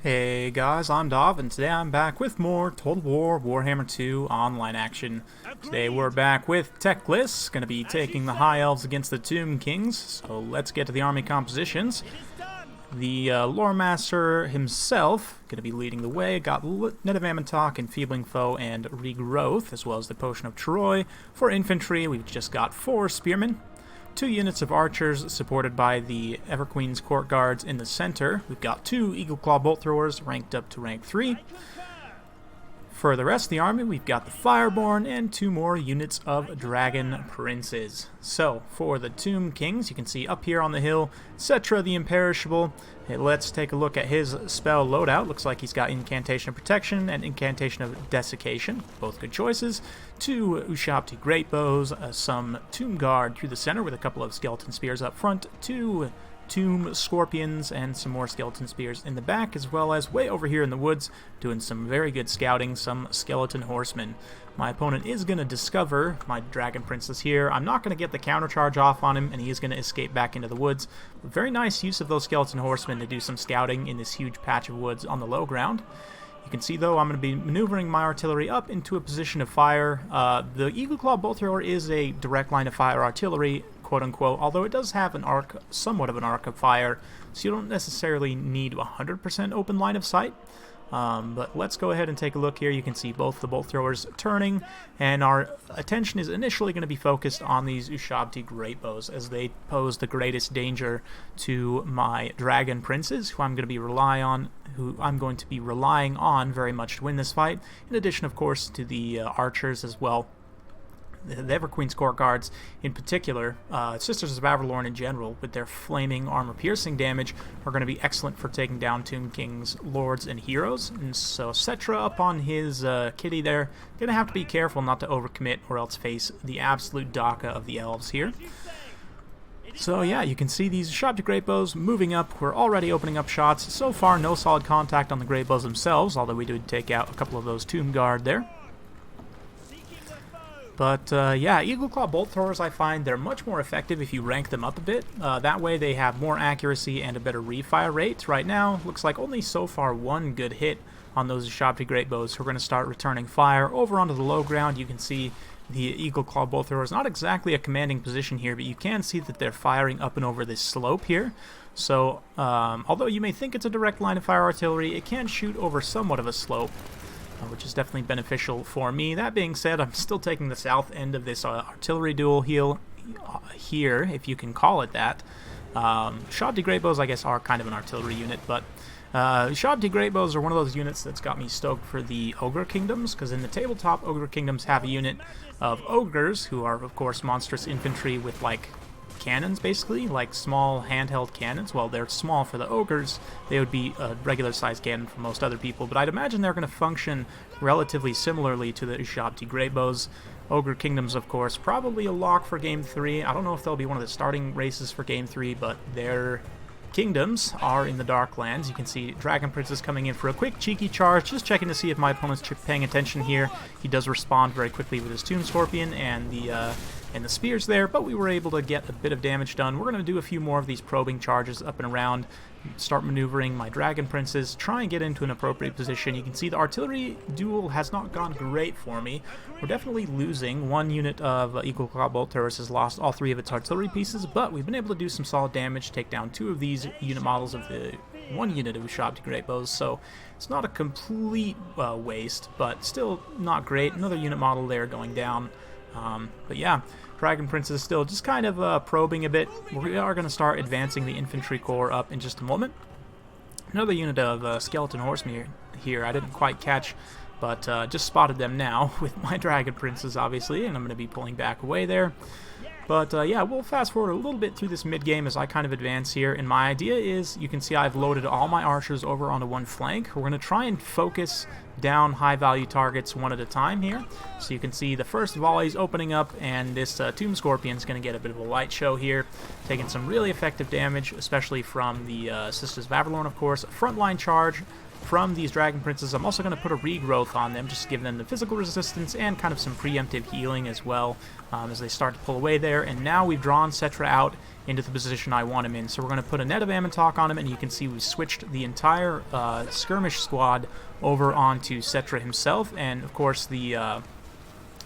Hey guys, I'm Dov, and today I'm back with more Total War Warhammer 2 online action. Today we're back with Techless, going to be taking the High Elves against the Tomb Kings, so let's get to the army compositions. The Lore Master himself, going to be leading the way, got Net of Amantok, Enfeebling Foe, and Regrowth, as well as the Potion of Troy. For infantry, we've just got 4 Spearmen. 2 units of archers supported by the Everqueen's Court Guards in the center. We've got 2 Eagle Claw Bolt Throwers ranked up to rank 3. For the rest of the army, we've got the Fireborn and 2 more units of Dragon Princes. So, for the Tomb Kings, you can see up here on the hill, Cetra the Imperishable. Hey, let's take a look at his spell loadout. Looks like he's got Incantation of Protection and Incantation of Desiccation. Both good choices. 2 Ushabti Great Bows, some Tomb Guard through the center with a couple of Skeleton Spears up front, 2 Tomb Scorpions, and some more Skeleton Spears in the back, as well as way over here in the woods, doing some very good scouting, some Skeleton Horsemen. My opponent is going to discover my Dragon Princess here. I'm not going to get the counter charge off on him, and he is going to escape back into the woods. But very nice use of those Skeleton Horsemen to do some scouting in this huge patch of woods on the low ground. You can see, though, I'm going to be maneuvering my artillery up into a position of fire. The Eagle Claw Bolt Thrower is a direct line of fire artillery, quote-unquote, although it does have an arc, somewhat of an arc of fire, so you don't necessarily need 100% open line of sight. But let's go ahead and take a look here. You can see both the bolt throwers turning, and our attention is initially going to be focused on these Ushabti Great Bows, as they pose the greatest danger to my Dragon Princes, who I'm going to be relying on very much to win this fight, in addition, of course, to the archers as well. The Everqueen's Court Guards in particular, Sisters of Avalorn in general, with their flaming armor-piercing damage, are going to be excellent for taking down Tomb King's lords and heroes. And so Cetra up on his kitty there, going to have to be careful not to overcommit or else face the absolute Dakka of the Elves here. So yeah, you can see these Ushabti Great Bows moving up. We're already opening up shots. So far, no solid contact on the Great Bows themselves, although we did take out a couple of those Tomb Guard there. But yeah, Eagle Claw Bolt Throwers, I find they're much more effective if you rank them up a bit. That way they have more accuracy and a better refire rate. Right now, looks like only so far 1 good hit on those Ushabti Great Bows. So we're going to start returning fire over onto the low ground. You can see the Eagle Claw Bolt Thrower is not exactly a commanding position here, but you can see that they're firing up and over this slope here. So, although you may think it's a direct line of fire artillery, it can shoot over somewhat of a slope, which is definitely beneficial for me. That being said, I'm still taking the south end of this artillery duel here, if you can call it that. Ushabti Great Bows, I guess, are kind of an artillery unit, but Ushabti Great Bows are one of those units that's got me stoked for the Ogre Kingdoms, because in the tabletop, Ogre Kingdoms have a unit of Ogres, who are, of course, monstrous infantry with, like, cannons, basically, like small handheld cannons. Well, they're small for the ogres. They would be a regular sized cannon for most other people, but I'd imagine they're going to function relatively similarly to the Ushabti Great Bows. Ogre Kingdoms, of course, probably a lock for Game 3. I don't know if they'll be one of the starting races for Game 3, but their kingdoms are in the Darklands. You can see Dragon Princess coming in for a quick cheeky charge, just checking to see if my opponent's paying attention here. He does respond very quickly with his Tomb Scorpion and the spears there, but we were able to get a bit of damage done. We're going to do a few more of these probing charges up and around, start maneuvering my Dragon Princes, try and get into an appropriate position. You can see the artillery duel has not gone great for me. We're definitely losing. 1 unit of Eagle Claw Bolt Throwers has lost all 3 of its artillery pieces, but we've been able to do some solid damage, take down 2 of these unit models of the 1 unit of Ushabti Great Bows, so it's not a complete waste, but still not great. Another unit model there going down. But yeah, Dragon Prince is still just kind of probing a bit. We are going to start advancing the infantry corps up in just a moment. Another unit of Skeleton Horsemen here I didn't quite catch, but just spotted them now with my Dragon Princes, obviously, and I'm going to be pulling back away there. But yeah, we'll fast forward a little bit through this mid-game as I kind of advance here, and my idea is, you can see I've loaded all my archers over onto one flank. We're going to try and focus down high-value targets one at a time here. So you can see the first volley's opening up, and this Tomb Scorpion's going to get a bit of a light show here, taking some really effective damage, especially from the Sisters of Avalorn, of course. A frontline charge from these Dragon Princes. I'm also going to put a regrowth on them, just to give them the physical resistance and kind of some preemptive healing as well, as they start to pull away there. And now we've drawn Cetra out into the position I want him in. So we're going to put a net of Ammontok on him, and you can see we switched the entire skirmish squad over onto Cetra himself, and of course the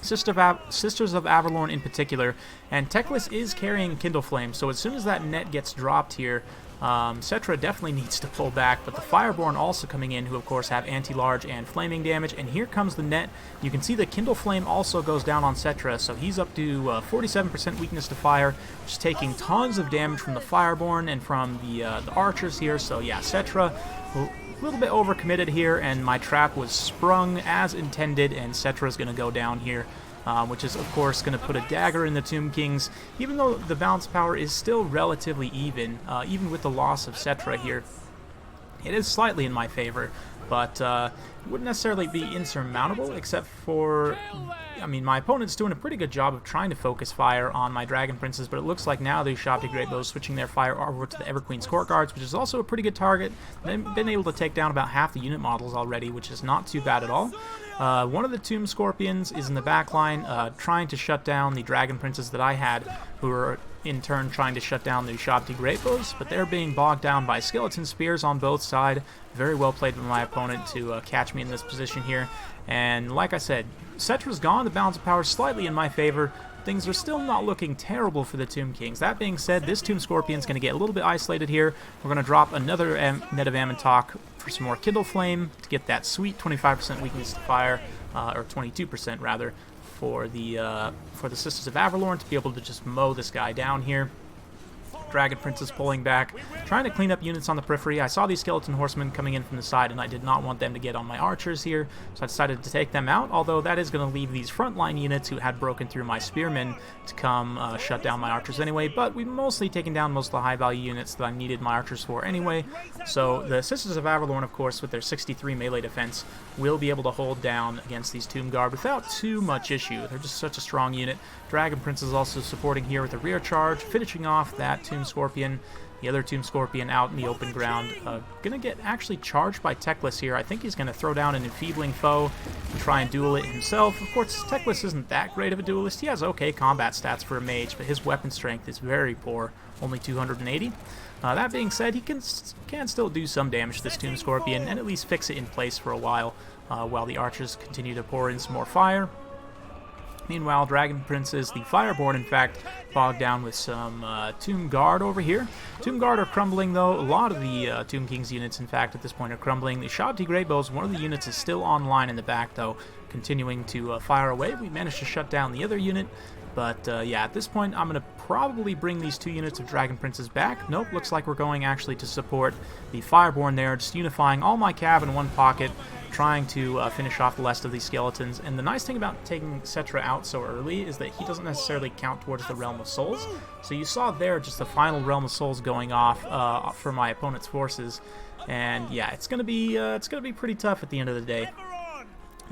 Sisters of Avalorn in particular. And Teclis is carrying Kindle Flame, so as soon as that net gets dropped here, Cetra definitely needs to pull back, but the Fireborn also coming in, who of course have anti-large and flaming damage, and here comes the net. You can see the Kindle Flame also goes down on Cetra, so he's up to 47% weakness to fire, just taking tons of damage from the Fireborn and from the archers here. So yeah, Cetra a little bit overcommitted here, and my trap was sprung as intended, and Cetra's going to go down here. Which is, of course, going to put a dagger in the Tomb Kings, even though the balance power is still relatively even with the loss of Cetra here. It is slightly in my favor, but it wouldn't necessarily be insurmountable, except for, I mean, my opponent's doing a pretty good job of trying to focus fire on my Dragon Princes, but it looks like now the Ushabti Greatbows switching their fire over to the Everqueen's Court Guards, which is also a pretty good target. They've been able to take down about half the unit models already, which is not too bad at all. One of the Tomb Scorpions is in the back line, trying to shut down the Dragon Princes that I had, who are in turn trying to shut down the Ushabti Greatbows, but they're being bogged down by Skeleton Spears on both sides. Very well played by my opponent to catch me in this position here. And like I said, Cetra's gone, the balance of power is slightly in my favor. Things are still not looking terrible for the Tomb Kings. That being said, this Tomb Scorpion's going to get a little bit isolated here. We're going to drop another net of Ammontok for some more Kindle Flame to get that sweet 25% weakness to fire, or 22% rather, for the Sisters of Avalorn to be able to just mow this guy down here. Dragon Princess pulling back, trying to clean up units on the periphery. I saw these Skeleton Horsemen coming in from the side, and I did not want them to get on my archers here, so I decided to take them out, although that is going to leave these frontline units who had broken through my Spearmen to come shut down my archers anyway, but we've mostly taken down most of the high-value units that I needed my archers for anyway. So the Sisters of Avalorn, of course, with their 63 melee defense, will be able to hold down against these Tomb Guard without too much issue. They're just such a strong unit. Dragon Prince is also supporting here with a rear charge, finishing off that Tomb Scorpion. The other Tomb Scorpion out in the open ground. Gonna get actually charged by Teclis here. I think he's gonna throw down an enfeebling foe and try and duel it himself. Of course, Teclis isn't that great of a duelist. He has okay combat stats for a mage, but his weapon strength is very poor, only 280. That being said, he can still do some damage to this Tomb Scorpion and at least fix it in place for a while the archers continue to pour in some more fire. Meanwhile, Dragon Princes, the Fireborn, in fact, bogged down with some Tomb Guard over here. Tomb Guard are crumbling, though. A lot of the Tomb King's units, in fact, at this point are crumbling. The Ushabti Greatbows, one of the units is still online in the back, though, continuing to fire away. We managed to shut down the other unit, but yeah, at this point, I'm going to probably bring these two units of Dragon Princes back. Nope, looks like we're going actually to support the Fireborn there, just unifying all my cav in one pocket, trying to finish off the rest of these skeletons. And the nice thing about taking Cetra out so early is that he doesn't necessarily count towards the Realm of Souls. So you saw there just the final Realm of Souls going off for my opponent's forces. And yeah, it's gonna be pretty tough at the end of the day,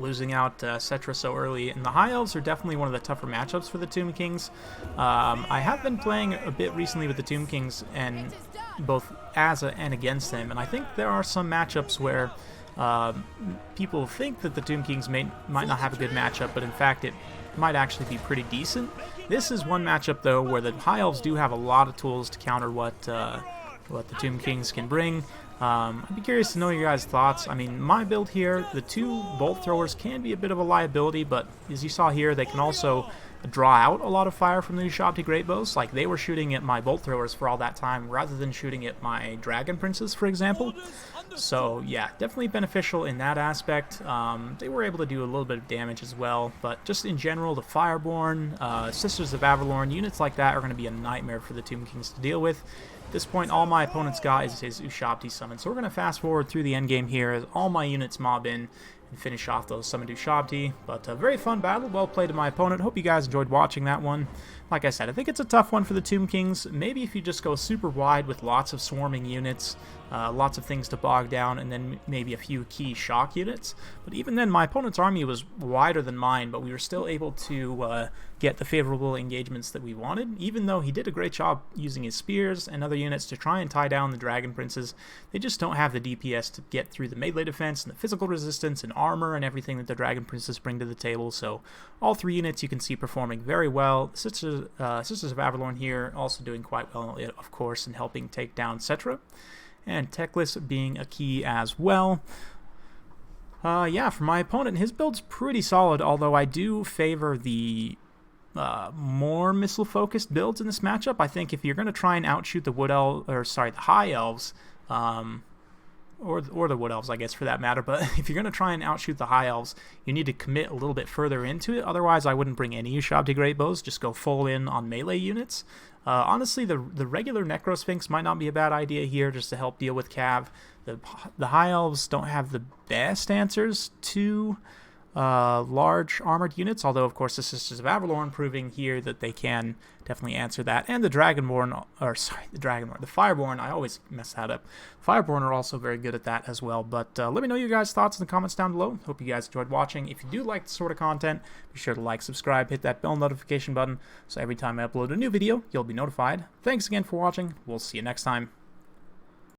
losing out Cetra so early. And the High Elves are definitely one of the tougher matchups for the Tomb Kings. I have been playing a bit recently with the Tomb Kings, and both as and against them, and I think there are some matchups where people think that the Tomb Kings might not have a good matchup, but in fact it might actually be pretty decent. This is one matchup, though, where the High Elves do have a lot of tools to counter what the Tomb Kings can bring. I'd be curious to know your guys' thoughts. I mean, my build here, the two bolt throwers can be a bit of a liability, but as you saw here, they can also draw out a lot of fire from the Ushabti Greatbows. Like, they were shooting at my bolt throwers for all that time rather than shooting at my Dragon Princes, for example. So yeah, definitely beneficial in that aspect. They were able to do a little bit of damage as well, but just in general, the Fireborn, Sisters of Avalorn, units like that are going to be a nightmare for the Tomb Kings to deal with. At this point, all my opponent's got is his Ushabti summon, so we're going to fast forward through the endgame here as all my units mob in. and finish off those Summoned Shabti. But a very fun battle, well played to my opponent. Hope you guys enjoyed watching that one. Like I said, I think it's a tough one for the Tomb Kings. Maybe if you just go super wide with lots of swarming units, lots of things to bog down, and then maybe a few key shock units. But even then, my opponent's army was wider than mine, but we were still able to get the favorable engagements that we wanted, even though he did a great job using his spears and other units to try and tie down the Dragon Princes. They just don't have the DPS to get through the melee defense and the physical resistance and armor and everything that the Dragon Princes bring to the table. So all 3 units you can see performing very well. Sisters of Avalorn here also doing quite well, of course, in helping take down Cetra. And Teclis being a key as well. Yeah, for my opponent, his build's pretty solid, although I do favor the more missile-focused builds in this matchup. I think if you're going to try and outshoot the High Elves, or the Wood Elves, I guess, for that matter, but if you're going to try and outshoot the High Elves, you need to commit a little bit further into it. Otherwise, I wouldn't bring any Shabti Great Bows, just go full in on melee units. Honestly, the regular Necrosphinx might not be a bad idea here, just to help deal with Cav. The High Elves don't have the best answers to large armored units, although of course the Sisters of Avalorn proving here that they can definitely answer that, and the Dragonborn, the Fireborn, I always mess that up. Fireborn are also very good at that as well. But let me know your guys' thoughts in the comments down below. Hope you guys enjoyed watching. If you do like this sort of content, be sure to like, subscribe, hit that bell notification button, so every time I upload a new video, you'll be notified. Thanks again for watching. We'll see you next time.